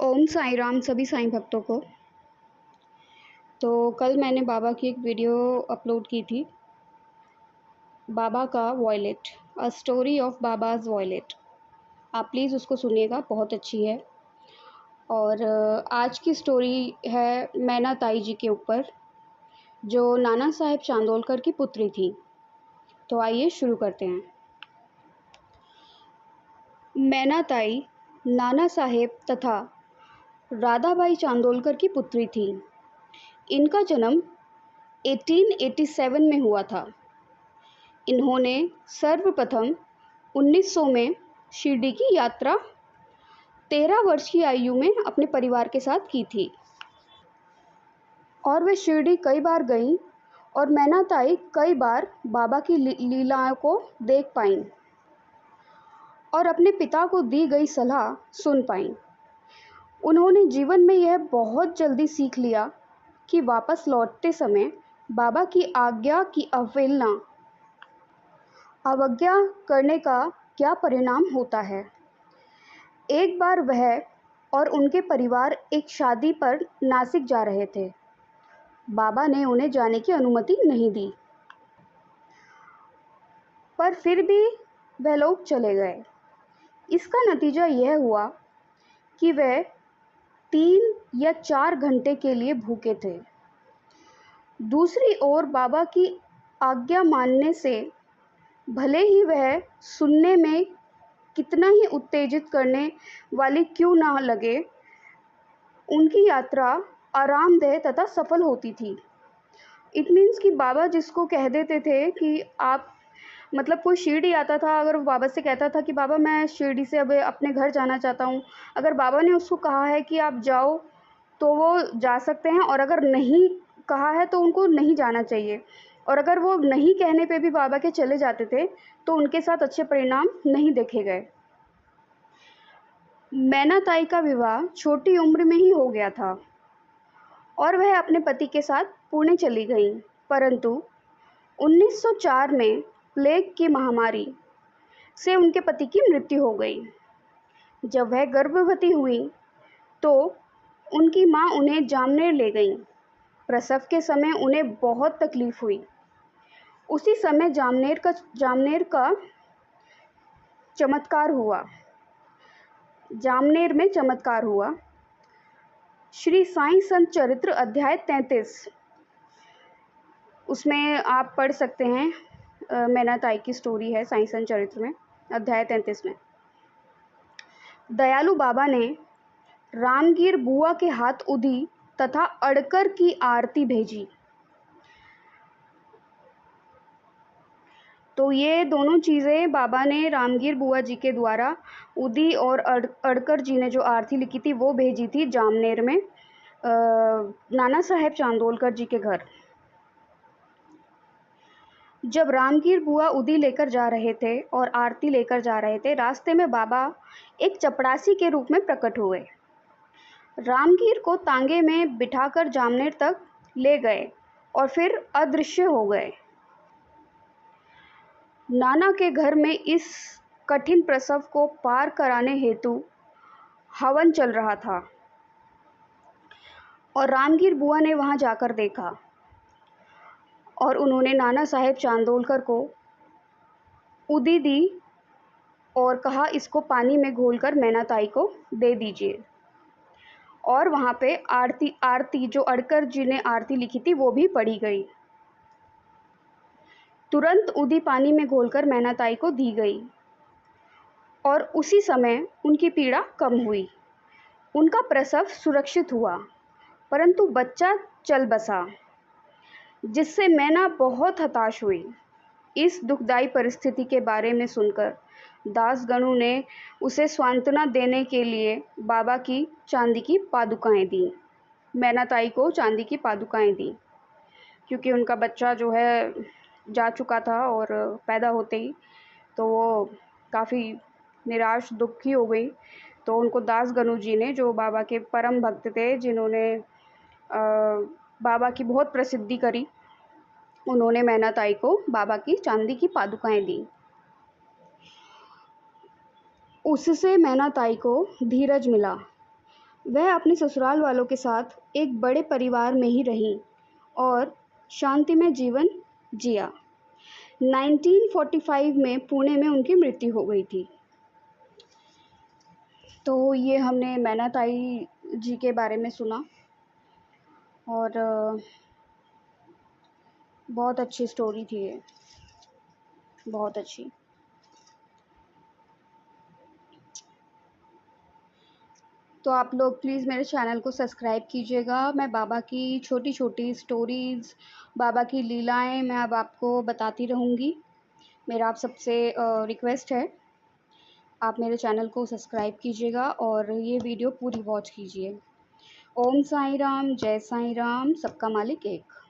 ओम साई राम सभी साईं भक्तों को। तो कल मैंने बाबा की एक वीडियो अपलोड की थी, बाबा का violet, a story of Baba's violet. आप प्लीज़ उसको सुनिएगा, बहुत अच्छी है। और आज की स्टोरी है मैना ताई जी के ऊपर, जो नाना साहेब चांदोलकर की पुत्री थी। तो आइए शुरू करते हैं। मैना ताई नाना साहेब तथा राधाबाई चांदोलकर की पुत्री थी। इनका जन्म 1887 में हुआ था। इन्होंने सर्वप्रथम 1900 में शिरडी की यात्रा 13 वर्ष की आयु में अपने परिवार के साथ की थी और वे शिरडी कई बार गईं और मैना ताई कई बार बाबा की लीलाओं को देख पाईं और अपने पिता को दी गई सलाह सुन पाईं। उन्होंने जीवन में यह बहुत जल्दी सीख लिया कि वापस लौटते समय बाबा की आज्ञा की अवज्ञा करने का क्या परिणाम होता है। एक बार वह और उनके परिवार एक शादी पर नासिक जा रहे थे। बाबा ने उन्हें जाने की अनुमति नहीं दी, पर फिर भी वह लोग चले गए। इसका नतीजा यह हुआ कि वह 3 या 4 घंटे के लिए भूखे थे। दूसरी ओर बाबा की आज्ञा मानने से भले ही वह सुनने में कितना ही उत्तेजित करने वाली क्यों ना लगे, उनकी यात्रा आरामदेह तथा सफल होती थी। इट मीन्स कि बाबा जिसको कह देते थे कि आप मतलब कोई शिरडी आता था, अगर वो बाबा से कहता था कि बाबा मैं शिरडी से अब अपने घर जाना चाहता हूँ, अगर बाबा ने उसको कहा है कि आप जाओ तो वो जा सकते हैं, और अगर नहीं कहा है तो उनको नहीं जाना चाहिए। और अगर वो नहीं कहने पे भी बाबा के चले जाते थे तो उनके साथ अच्छे परिणाम नहीं देखे गए। मैना ताई का विवाह छोटी उम्र में ही हो गया था और वह अपने पति के साथ पुणे चली गईं, परंतु 1904 में प्लेग की महामारी से उनके पति की मृत्यु हो गई। जब वह गर्भवती हुई तो उनकी मां उन्हें जामनेर ले गईं। प्रसव के समय उन्हें बहुत तकलीफ हुई। उसी समय जामनेर का चमत्कार हुआ। जामनेर में चमत्कार हुआ। श्री साईं संत चरित्र अध्याय 33, उसमें आप पढ़ सकते हैं। मैना ताई की स्टोरी है साईं संत चरित्र में, अध्याय 33 में। दयालु बाबा ने रामगीर बुआ के हाथ उदी तथा अड़कर की आरती भेजी। तो ये दोनों चीज़ें बाबा ने रामगीर बुआ जी के द्वारा उदी और अड़कर जी ने जो आरती लिखी थी वो भेजी थी जामनेर में नाना साहेब चांदोलकर जी के घर। जब रामगीर बुआ उदी लेकर जा रहे थे और आरती लेकर जा रहे थे, रास्ते में बाबा एक चपड़ासी के रूप में प्रकट हुए। रामगीर को तांगे में बिठाकर जामनेर तक ले गए और फिर अदृश्य हो गए। नाना के घर में इस कठिन प्रसव को पार कराने हेतु हवन चल रहा था और रामगीर बुआ ने वहां जाकर देखा और उन्होंने नाना साहेब चांदोलकर को उदी दी और कहा इसको पानी में घोलकर मैना ताई को दे दीजिए। और वहाँ पे आरती जो अड़कर जी ने आरती लिखी थी वो भी पढ़ी गई। तुरंत उदी पानी में घोलकर मैना ताई को दी गई और उसी समय उनकी पीड़ा कम हुई। उनका प्रसव सुरक्षित हुआ, परंतु बच्चा चल बसा, जिससे मैना बहुत हताश हुई। इस दुखदाई परिस्थिति के बारे में सुनकर दासगणु ने उसे सांत्वना देने के लिए बाबा की चांदी की पादुकाएं दी। मैना ताई को चांदी की पादुकाएं दी क्योंकि उनका बच्चा जो है जा चुका था और पैदा होते ही तो वो काफ़ी निराश दुखी हो गई। तो उनको दासगणु जी ने, जो बाबा के परम भक्त थे, जिन्होंने बाबा की बहुत प्रसिद्धि करी, उन्होंने मैना ताई को बाबा की चांदी की पादुकाएं दी। उससे मैना ताई को धीरज मिला वह अपने ससुराल वालों के साथ एक बड़े परिवार में ही रहीं और शांतिमय जीवन जिया। 1945 में पुणे में उनकी मृत्यु हो गई थी। तो ये हमने मैना ताई जी के बारे में सुना और बहुत अच्छी स्टोरी थी ये, बहुत अच्छी। तो आप लोग प्लीज़ मेरे चैनल को सब्सक्राइब कीजिएगा। मैं बाबा की छोटी छोटी स्टोरीज़, बाबा की लीलाएं मैं अब आपको बताती रहूँगी। मेरा आप सबसे रिक्वेस्ट है, आप मेरे चैनल को सब्सक्राइब कीजिएगा और ये वीडियो पूरी वॉच कीजिए। ओम साईं राम, जय साईं राम, सबका मालिक एक।